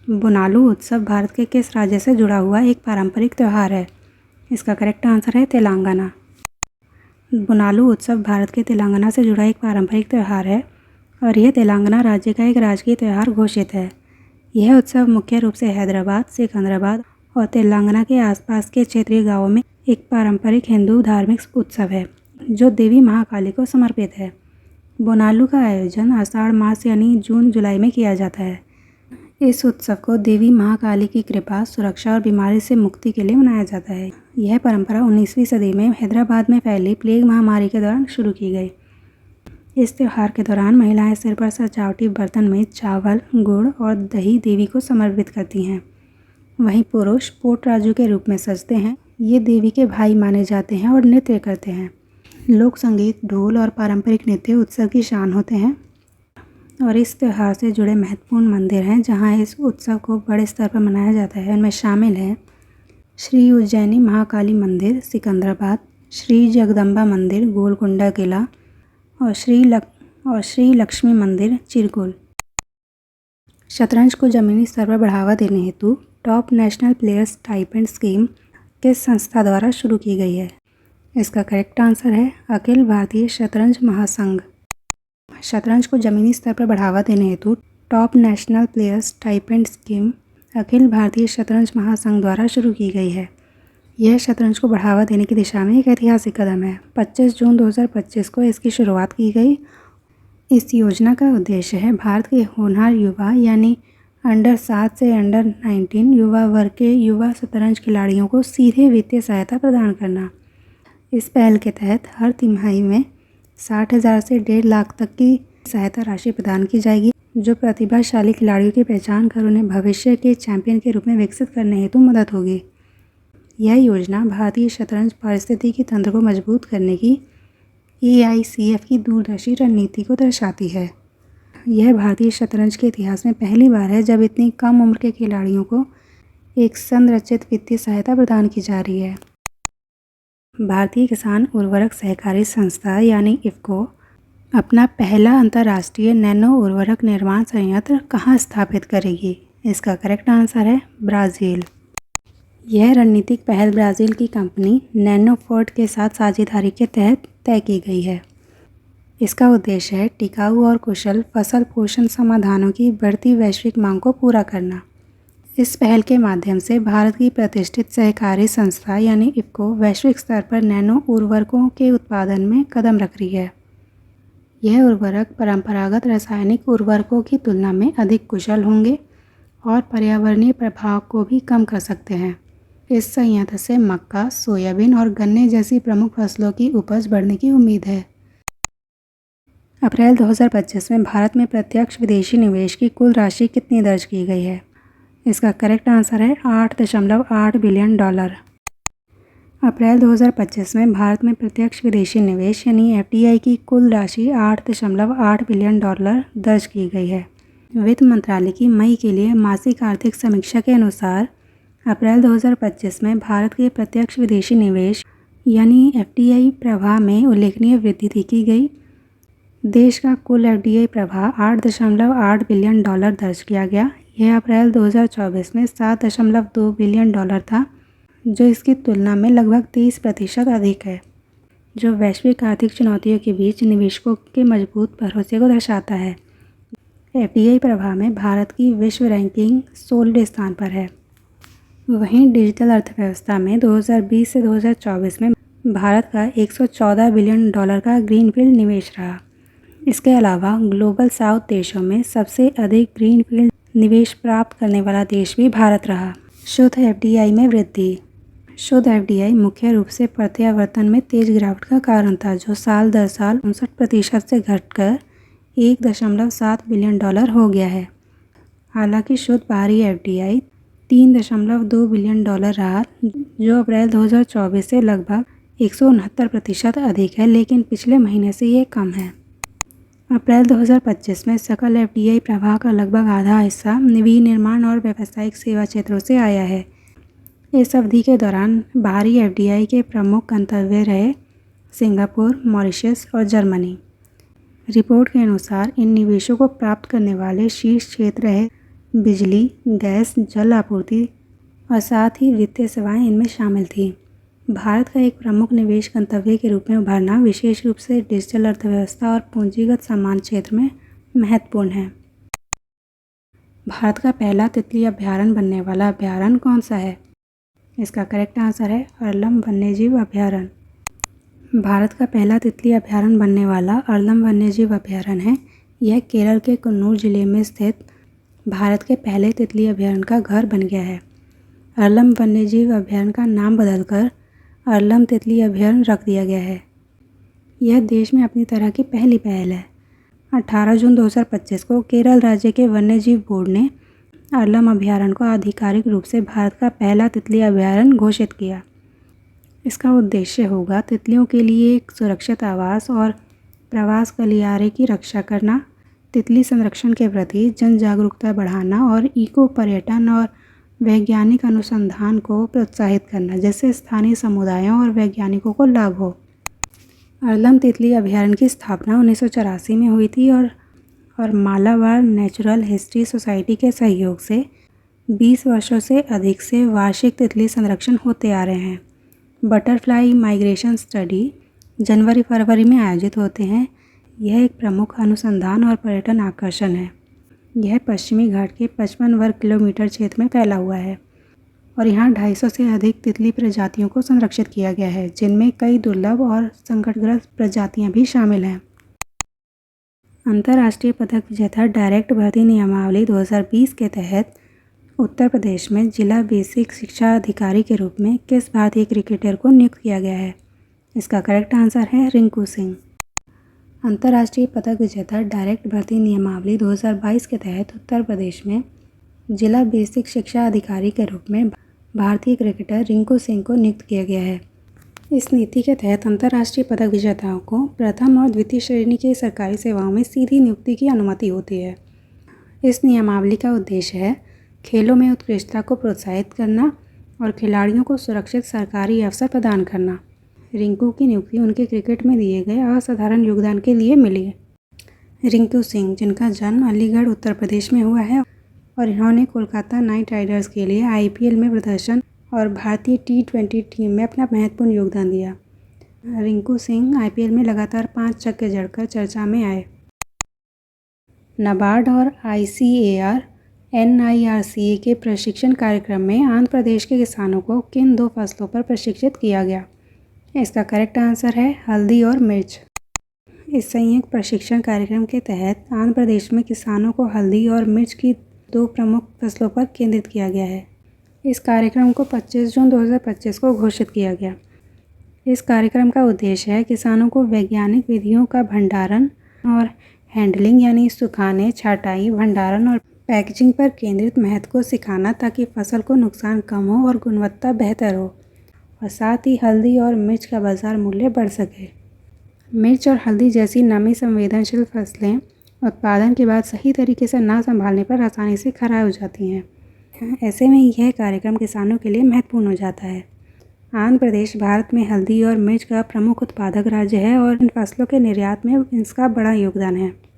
बोनालू उत्सव भारत के किस राज्य से जुड़ा हुआ एक पारंपरिक त्यौहार है? इसका करेक्ट आंसर है तेलंगाना। बोनालू उत्सव भारत के तेलंगाना से जुड़ा एक पारंपरिक त्यौहार है और यह तेलंगाना राज्य का एक राजकीय त्यौहार घोषित है। यह उत्सव मुख्य रूप से हैदराबाद, सिकंदराबाद और तेलंगाना के आसपास के क्षेत्रीय गांवों में एक पारंपरिक हिंदू धार्मिक उत्सव है जो देवी महाकाली को समर्पित है। बोनालू का आयोजन आषाढ़ मास यानी जून जुलाई में किया जाता है। इस उत्सव को देवी महाकाली की कृपा, सुरक्षा और बीमारी से मुक्ति के लिए मनाया जाता है। यह परंपरा 19वीं सदी में हैदराबाद में फैली प्लेग महामारी के दौरान शुरू की गई। इस त्यौहार के दौरान महिलाएं सिर पर सजावटी बर्तन में चावल, गुड़ और दही देवी को समर्पित करती हैं। वहीं पुरुष पोटराजू के रूप में सजते हैं। ये देवी के भाई माने जाते हैं और नृत्य करते हैं। लोक संगीत, ढोल और पारंपरिक नृत्य उत्सव की शान होते हैं और इस त्यौहार से जुड़े महत्वपूर्ण मंदिर हैं जहां इस उत्सव को बड़े स्तर पर मनाया जाता है। उनमें शामिल है श्री उज्जैनी महाकाली मंदिर सिकंदराबाद, श्री जगदम्बा मंदिर गोलकुंडा किला और श्री लक्ष्मी मंदिर चिरकुल। शतरंज को जमीनी स्तर पर बढ़ावा देने हेतु top national players stipend scheme किस संस्था द्वारा शुरू की गई है? इसका करेक्ट आंसर है अखिल भारतीय शतरंज महासंघ। शतरंज को जमीनी स्तर पर बढ़ावा देने हेतु top national players stipend scheme अखिल भारतीय शतरंज महासंघ द्वारा शुरू की गई है। यह शतरंज को बढ़ावा देने की दिशा में एक ऐतिहासिक कदम है। 25 जून 2025 को इसकी शुरुआत की गई। इस योजना का उद्देश्य है भारत के होनहार युवा यानी अंडर 7 से अंडर 19 युवा वर्ग के युवा शतरंज खिलाड़ियों को सीधे वित्तीय सहायता प्रदान करना। इस पहल के तहत हर तिमाही में 60,000 से 1.5 लाख तक की सहायता राशि प्रदान की जाएगी जो प्रतिभाशाली खिलाड़ियों की पहचान कर उन्हें भविष्य के चैंपियन के रूप में विकसित करने हेतु मदद होगी। यह योजना भारतीय शतरंज पारिस्थितिकी तंत्र को मजबूत करने की AICF की दूरदर्शी रणनीति को दर्शाती है। यह भारतीय शतरंज के इतिहास में पहली बार है जब इतनी कम उम्र के खिलाड़ियों को एक संरचित वित्तीय सहायता प्रदान की जा रही है। भारतीय किसान उर्वरक सहकारी संस्था यानी इफ़को अपना पहला अंतर्राष्ट्रीय नैनो उर्वरक निर्माण संयंत्र कहाँ स्थापित करेगी? इसका करेक्ट आंसर है ब्राज़ील। यह रणनीतिक पहल ब्राज़ील की कंपनी नैनोफोर्ट के साथ साझेदारी के तहत तय की गई है। इसका उद्देश्य है टिकाऊ और कुशल फसल पोषण समाधानों की बढ़ती वैश्विक मांग को पूरा करना। इस पहल के माध्यम से भारत की प्रतिष्ठित सहकारी संस्था यानी इफ़को वैश्विक स्तर पर नैनो उर्वरकों के उत्पादन में कदम रख रही है। यह उर्वरक परंपरागत रासायनिक उर्वरकों की तुलना में अधिक कुशल होंगे और पर्यावरणीय प्रभाव को भी कम कर सकते हैं। इस संयंत्र से मक्का, सोयाबीन और गन्ने जैसी प्रमुख फसलों की उपज बढ़ने की उम्मीद है। अप्रैल 2025 में भारत में प्रत्यक्ष विदेशी निवेश की कुल राशि कितनी दर्ज की गई है? इसका करेक्ट आंसर है $8.8 बिलियन। अप्रैल 2025 में भारत में प्रत्यक्ष विदेशी निवेश यानी FDI की कुल राशि $8.8 बिलियन दर्ज की गई है। वित्त मंत्रालय की मई के लिए मासिक आर्थिक समीक्षा के अनुसार अप्रैल 2025 में भारत के प्रत्यक्ष विदेशी निवेश यानी FDI प्रवाह में उल्लेखनीय वृद्धि देखी गई। देश का कुल FDI प्रवाह $8.8 बिलियन दर्ज किया गया। यह अप्रैल 2024 में $7.2 बिलियन था जो इसकी तुलना में लगभग 30% अधिक है, जो वैश्विक आर्थिक चुनौतियों के बीच निवेशकों के मजबूत भरोसे को दर्शाता है। FDI प्रवाह में भारत की विश्व रैंकिंग 16वें स्थान पर है। वहीं डिजिटल अर्थव्यवस्था में 2020 से 2024 में भारत का $114 बिलियन का ग्रीनफील्ड निवेश रहा। इसके अलावा ग्लोबल साउथ देशों में सबसे अधिक ग्रीनफील्ड निवेश प्राप्त करने वाला देश भी भारत रहा। शुद्ध FDI में वृद्धि। शुद्ध FDI मुख्य रूप से प्रत्यावर्तन में तेज गिरावट का कारण था जो साल दर साल 59% से घटकर $1.7 बिलियन हो गया है। हालांकि शुद्ध बाहरी FDI $3.2 बिलियन रहा जो अप्रैल 2024 से लगभग 169% अधिक है, लेकिन पिछले महीने से ये कम है। अप्रैल 2025 में सकल FDI प्रवाह का लगभग आधा हिस्सा विनिर्माण और व्यावसायिक सेवा क्षेत्रों से आया है। इस अवधि के दौरान बाहरी FDI के प्रमुख गंतव्य रहे सिंगापुर, मॉरिशस और जर्मनी। रिपोर्ट के अनुसार इन निवेशों को प्राप्त करने वाले शीर्ष क्षेत्र रहे बिजली, गैस, जल आपूर्ति और साथ ही वित्तीय सेवाएं इनमें शामिल थीं। भारत का एक प्रमुख निवेश गंतव्य के रूप में उभरना विशेष रूप से डिजिटल अर्थव्यवस्था और पूंजीगत सम्मान क्षेत्र में महत्वपूर्ण है। भारत का पहला तितली अभयारण्य बनने वाला अभयारण्य कौन सा है? इसका करेक्ट आंसर है अर्लम वन्यजीव अभयारण्य। भारत का पहला तितली अभयारण्य बनने वाला अर्लम वन्यजीव अभयारण्य है। यह केरल के कन्नूर जिले में स्थित भारत के पहले तितली अभयारण्य का घर बन गया है। अर्लम वन्यजीव अभयारण्य का नाम बदलकर अर्लम तितली अभयारण्य रख दिया गया है। यह देश में अपनी तरह की पहली पहल है। 18 जून 2025 को केरल राज्य के वन्यजीव बोर्ड ने अर्लम अभयारण्य को आधिकारिक रूप से भारत का पहला तितली अभयारण्य घोषित किया। इसका उद्देश्य होगा तितलियों के लिए एक सुरक्षित आवास और प्रवास गलियारे की रक्षा करना, तितली संरक्षण के प्रति जन जागरूकता बढ़ाना और इको पर्यटन और वैज्ञानिक अनुसंधान को प्रोत्साहित करना, जिससे स्थानीय समुदायों और वैज्ञानिकों को लाभ हो। अर्लम तितली अभयारण्य की स्थापना 1984 में हुई थी और मालाबार नेचुरल हिस्ट्री सोसाइटी के सहयोग से 20 वर्षों से अधिक से वार्षिक तितली संरक्षण होते आ रहे हैं। बटरफ्लाई माइग्रेशन स्टडी जनवरी-फरवरी में आयोजित होते हैं। यह एक प्रमुख अनुसंधान और पर्यटन आकर्षण है। यह पश्चिमी घाट के 55 वर्ग किलोमीटर क्षेत्र में फैला हुआ है और यहाँ 250 से अधिक तितली प्रजातियों को संरक्षित किया गया है, जिनमें कई दुर्लभ और संकटग्रस्त प्रजातियाँ भी शामिल हैं। अंतर्राष्ट्रीय पदक विजेता डायरेक्ट भर्ती नियमावली 2020 के तहत उत्तर प्रदेश में जिला बेसिक शिक्षा अधिकारी के रूप में किस भारतीय क्रिकेटर को नियुक्त किया गया है? इसका करेक्ट आंसर है रिंकू सिंह। अंतर्राष्ट्रीय पदक विजेता डायरेक्ट भर्ती नियमावली 2022 के तहत उत्तर प्रदेश में जिला बेसिक शिक्षा अधिकारी के रूप में भारतीय क्रिकेटर रिंकू सिंह को नियुक्त किया गया है। इस नीति के तहत अंतर्राष्ट्रीय पदक विजेताओं को प्रथम और द्वितीय श्रेणी की सरकारी सेवाओं में सीधी नियुक्ति की अनुमति होती है। इस नियमावली का उद्देश्य है खेलों में उत्कृष्टता को प्रोत्साहित करना और खिलाड़ियों को सुरक्षित सरकारी अवसर प्रदान करना। रिंकू की नियुक्ति उनके क्रिकेट में दिए गए असाधारण योगदान के लिए मिली है। रिंकू सिंह, जिनका जन्म अलीगढ़ उत्तर प्रदेश में हुआ है और इन्होंने कोलकाता नाइट राइडर्स के लिए IPL में प्रदर्शन और भारतीय T20 टीम में अपना महत्वपूर्ण योगदान दिया। रिंकू सिंह IPL में लगातार 5 छक्के जड़कर चर्चा में आए। नाबार्ड और ICAR NIRCA के प्रशिक्षण कार्यक्रम में आंध्र प्रदेश के किसानों को किन 2 फसलों पर प्रशिक्षित किया गया? इसका करेक्ट आंसर है हल्दी और मिर्च। इस संयुक्त प्रशिक्षण कार्यक्रम के तहत आंध्र प्रदेश में किसानों को हल्दी और मिर्च की 2 प्रमुख फसलों पर केंद्रित किया गया है। इस कार्यक्रम को 25 जून 2025 को घोषित किया गया। इस कार्यक्रम का उद्देश्य है किसानों को वैज्ञानिक विधियों का भंडारण और हैंडलिंग यानी सुखाने, छांटाई, भंडारण और पैकेजिंग पर केंद्रित महत्व को सिखाना, ताकि फसल को नुकसान कम हो और गुणवत्ता बेहतर हो और साथ ही हल्दी और मिर्च का बाजार मूल्य बढ़ सके। मिर्च और हल्दी जैसी नमी संवेदनशील फसलें उत्पादन के बाद सही तरीके से ना संभालने पर आसानी से खराब हो जाती हैं। ऐसे में यह कार्यक्रम किसानों के लिए महत्वपूर्ण हो जाता है। आंध्र प्रदेश भारत में हल्दी और मिर्च का प्रमुख उत्पादक राज्य है और इन फसलों के निर्यात में इसका बड़ा योगदान है।